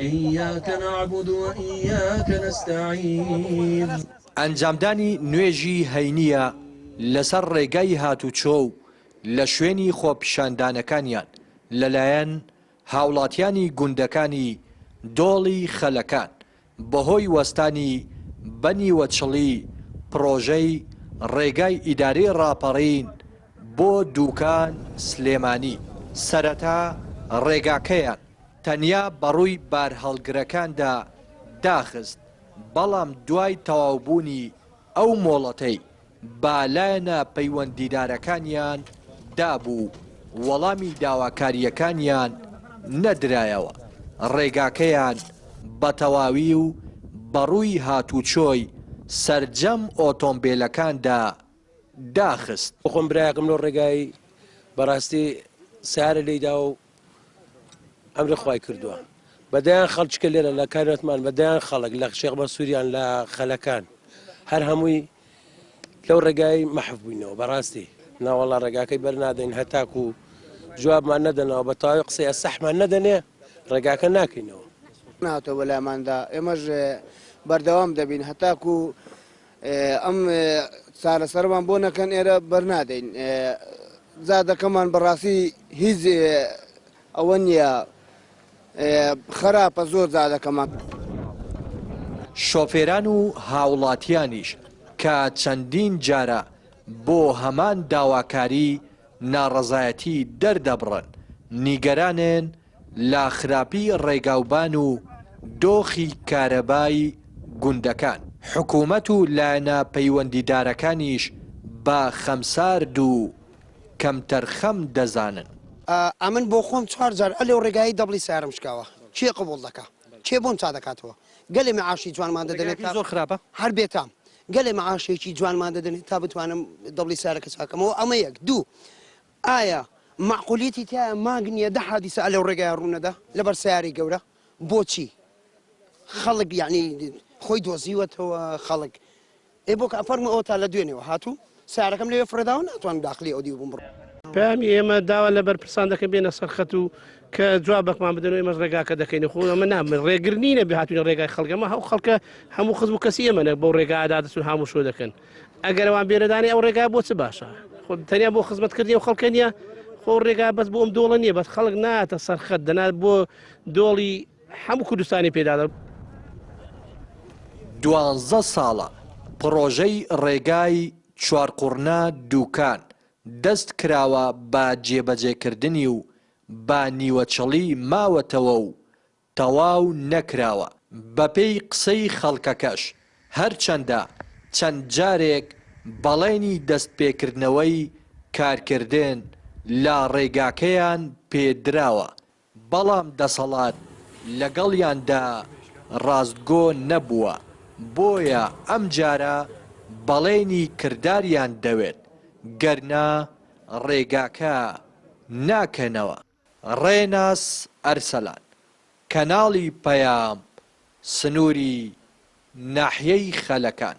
إياك نعبد وإياك نستعين. ئەنجامدانی نوێژی هەینیە لەسەر ڕێگای هاتوچۆ و لە شوێنی خۆپیشاندانەکانیان لەلایەن هاوڵاتیانی گوندەکانی دۆڵی خەلەکان بەهۆی وەستانی بەنی وەچڵی پرۆژەی ڕێگای ئیداری ڕاپەڕین بۆ دووکان سلێمانی. سەرەتا ڕێگاکەیان تەنیا بەڕووی بارهەڵگرەکاندا داخست، بەڵام دوای تەواوبوونی ئەو مۆڵەتەی بالایەنە پەیوەندیدارەکانیان دابوو وەڵامی داواکاریەکانیان نەدرایەوە. ڕێگاکەیان بە تەواوی و بەڕووی هاتوچۆی سەرجەم ئۆتۆمبیلەکاندا داخست. خۆم برایەکەم لەو ڕێگای بەڕاستی سارە لێیدا و ئەمرە خوای کردووە. بەدایان خەڵچکە لێرە لە کارێتمان بەدایان خەڵک لە شێخ بەسووریان لە خەلەکان هەر هەمووی لەو ڕێگای مەحف بووینەوە. بەڕاستی ناوەڵا ڕێگاکەی بەرنادەین هەتاکو و جوابمان نەدەنەوە بە تەواوی قسەی سەحمان نەدەنێ ڕێگاکە ناکەینەوە. ناتۆ بەلاماندا ئێمەش بەردەوام دەبین هەتاکو ئەم چارەسەرمان بۆ نەکەن ئێرە بەرنادەین. زادەکەمان بەڕاستی هیچ ئەوە نییە خراپە زۆر زادەکەمان. شۆفێران و هاوڵاتیانیش کە چەندین جارە بۆ هەمان داواکاری ناڕەزایەتی دەردەبڕن نیگەرانن لە خراپی ڕێگاوبان و دۆخی کارەبای گوندەکان. حکوومەت و لایەنە پەیوەندیدارەکانیش بە خەمسارد و کەمتەرخەم دەزانن. ئەمن بۆ خۆم 4 جار ئەلێو ڕێگایی دەبڵی سارم شکاوە چێ قبول دەکات چێ بۆم چا دەکاتەوە گەلێ معاشی جوانمان دەدەنێت زۆر خراپە هەر بێتام گەلێ معاشێکی جوانمان دەدەنێت تا بتوانم دەبڵی سارەکە چاکەمەوە. ئەمە یەک دوو ئایا معقولیەتی تایە ماگ نییە 10 حادیسە ئەلێو ڕێگای ڕوونەدا لەبەر سیاری گەورە بۆچی خەڵک یعنی خۆی دۆزیوەتەوە خەڵک بۆ کە فەرمە ئەوە تا لە دوێنێەوە هاتوو سارەکەم لێ فرەداوە ناتوانم داخلی ئەو دی بم بڕ پامی ئێمە داوا لە بەرپرسان دەکەن بێنە سەرخەت و کە جوابەکمان بدەن و ئێمە ڕێگاکە دەکەین خۆ ئەمە نامن ڕێگرنینە بێ هاتوونە ڕێگای خەڵگەمە هەو خەڵکە هەموو خزم و کەسی ئێمەنە بۆ ڕێگادا دەچون هەموو شۆ دەکەن. ئەگەرەوان بێرەدانی ئەو ڕێگا بۆ چ باشە خۆ تەنیا بۆ خزمەتکردنی و خەڵکە نیە خۆ ڕێگا بەس بۆ ئەم دۆڵە نییە بەس خەڵک ناتە سەرخەت دەنات بۆ دۆڵی هەموو کوردستانی پێدادا. 12 ساڵە پرۆژەی ڕێگای چوارقوڕنا دووکان دەست کراوە بە جێبەجێکردنی و با نیوەچەڵی ماوەتەوە و تەواو نەکراوە. بەپێی قسەی خەڵکەکەش هەرچەندە چەند جارێک بەڵێنی دەستپێکردنەوەی کارکردن لە ڕێگاکەیان پێدراوە، بەڵام دەسەڵات لەگەڵیاندا ڕاستگۆ نەبووە. بۆیە ئەم جارە بەڵێنی کرداریان دەوێت گەرنا ڕێگاکە ناکەنەوە. ڕێناس ئەرسەلان، کەناڵی پەیام، سنووری ناحیەی خەلەکان.